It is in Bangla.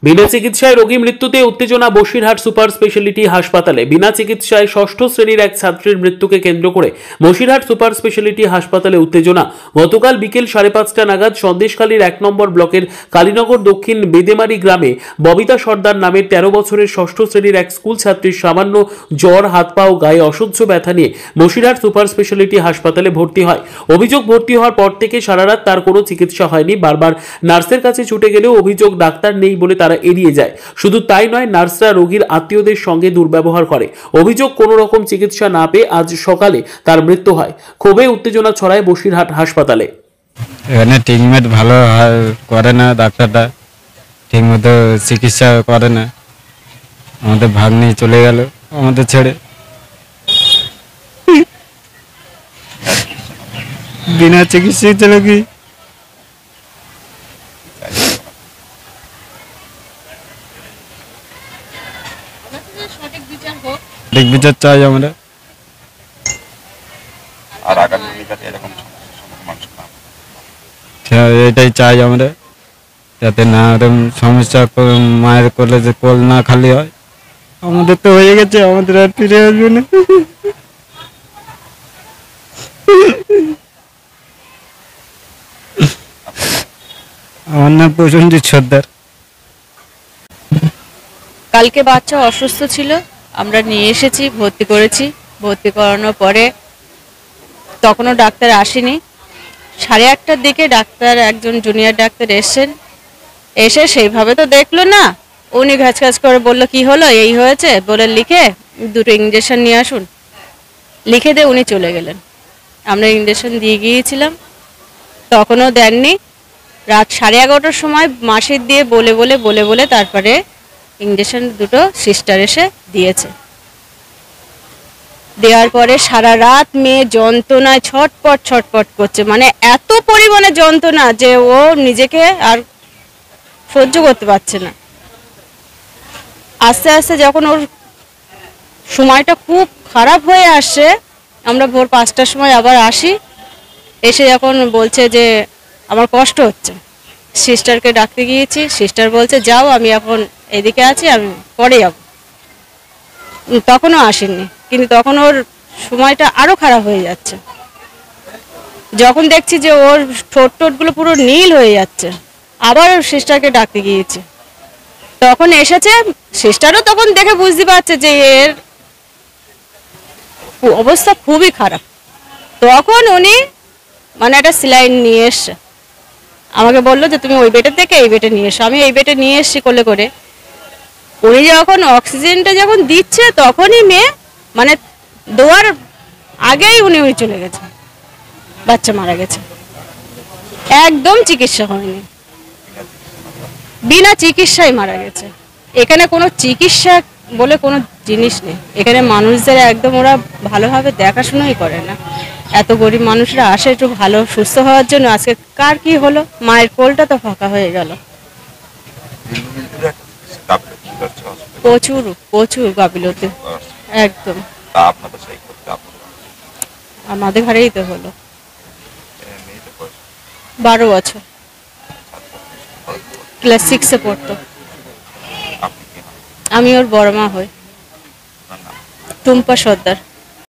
বিনা চিকিৎসায় রোগী মৃত্যুতে উত্তেজনা বসিরহাট সুপার স্পেশালিটি হাসপাতালে। বিনা চিকিৎসায় ষষ্ঠ শ্রেণীর এক ছাত্রীর মৃত্যুকে কেন্দ্র করে বসিরহাট সুপার স্পেশালিটি হাসপাতালে উত্তেজনা। গতকাল বিকেল 5:30টা নাগাদ সন্দেশখালীর 1 নম্বর ব্লকের কালীনগর দক্ষিণ বেদেমারি গ্রামে ববিতা সর্দার নামের 13 বছরের ষষ্ঠ শ্রেণীর এক স্কুল ছাত্রীর সামান্য জ্বর, হাত পা ও গায়ে অসহ্য ব্যথা নিয়ে বসিরহাট সুপার স্পেশালিটি হাসপাতালে ভর্তি হয়। অভিযোগ, ভর্তি হওয়ার পর থেকে সারা রাত তার কোনো চিকিৎসা হয়নি। বারবার নার্সের কাছে ছুটে গেলেও অভিযোগ ডাক্তার নেই বলে তারা এড়িয়ে যায়। শুধু তাই নয়, নার্সরা রোগীর আত্মীয়দের সঙ্গে দুর্ব্যবহার করে। অভিযোগ, কোনো রকম চিকিৎসা না পেয়ে আজ সকালে তার মৃত্যু হয়। ক্ষোভে উত্তেজনা ছড়ায় বসিরহাট হাসপাতালে। এখানে ট্রিটমেন্ট ভালো করে না, ডাক্তাররা ঠিকমতো চিকিৎসা করে না। আমাদের ভাগ্নি চলে গেল আমাদের ছেড়ে, বিনা চিকিৎসায় চলে কি। সঠিক বিচার চাই আমরা। এটাই চাই আমরা, যাতে না এরকম সমস্যা মায়ের করলে যে কোল না খালি হয়। আমাদের তো হয়ে গেছে, আমাদের আর ফিরে আসবে না। আমার নাম প্রসেনজিৎ সর্দার। কালকে বাচ্চা অসুস্থ ছিল, আমরা নিয়ে এসেছি, ভর্তি করেছি। ভর্তি করানোর পরে তখনও ডাক্তার আসেনি। 8:30টার দিকে ডাক্তার, একজন জুনিয়র ডাক্তার এসেছেন। এসে সেইভাবে তো দেখলো না, উনি ঘাচ করে বললো কি হলো, এই হয়েছে বলে লিখে 2টো ইঞ্জেকশন নিয়ে আসুন, লিখে দিয়ে উনি চলে গেলেন। আমরা ইঞ্জেকশন দিয়ে গিয়েছিলাম, তখনও দেননি। রাত 11:30টার সময় মাসির দিয়ে বলে তারপরে ইঞ্জেকশন 2টো সিস্টার এসে দিয়েছে। দেওয়ার পরে সারা রাত মেয়ে যন্ত্রণায় ছটপট করছে, মানে এত পরিমাণে যন্ত্রণা যে ও নিজেকে আর সহ্য করতে পারছে না। আস্তে আস্তে যখন ওর সময়টা খুব খারাপ হয়ে আসছে, আমরা ভোর 5টার সময় আবার আসি। এসে যখন বলছে যে আমার কষ্ট হচ্ছে, সিস্টারকে ডাকতে গিয়েছি। সিস্টার বলছে যাও, আমি এখন এদিকে আছি, আমি পরে যাব। তখনও আসেননি, কিন্তু তখন ওর সময়টা আরো খারাপ হয়ে যাচ্ছে। যখন দেখছি যে ওর ঠোঁটগুলো পুরো নীল হয়ে যাচ্ছে, আবার সিস্টারকে ডাকতে গিয়েছি। তখন এসেছে, সিস্টারও তখন দেখে বুঝতে পারছে যে এর অবস্থা খুবই খারাপ। তখন উনি মানে একটা স্যালাইন নিয়ে এসছে, আমাকে বললো যে তুমি ওই বেডের থেকে এই বেডে নিয়ে এসো। আমি এই বেডে নিয়ে এসছি কোলে করে। উনি যখন অক্সিজেনটা যখন দিচ্ছে, তখনই মেয়ে মানে দেওয়ার আগেই উনি চলে গেছে, বাচ্চা মারা গেছে। একদম চিকিৎসা হয়নি, বিনা চিকিৎসায় মারা গেছে। এখানে কোনো চিকিৎসা বলে কোনো জিনিস নেই। এখানে মানুষদের একদম ওরা ভালোভাবে দেখাশোনাই করে না। এত গরিব মানুষরা আসে একটু ভালো সুস্থ হওয়ার জন্য, আজকে কার কি হলো, মায়ের কোলটা তো ফাঁকা হয়ে গেল। প্রচুর গাফিলতি, একদম। আমাদের ঘরেই তো হলো। 12 বছর, ক্লাস 6-এ পড়তো। আমি ওর বড় মা হই, টুম্পা সর্দার।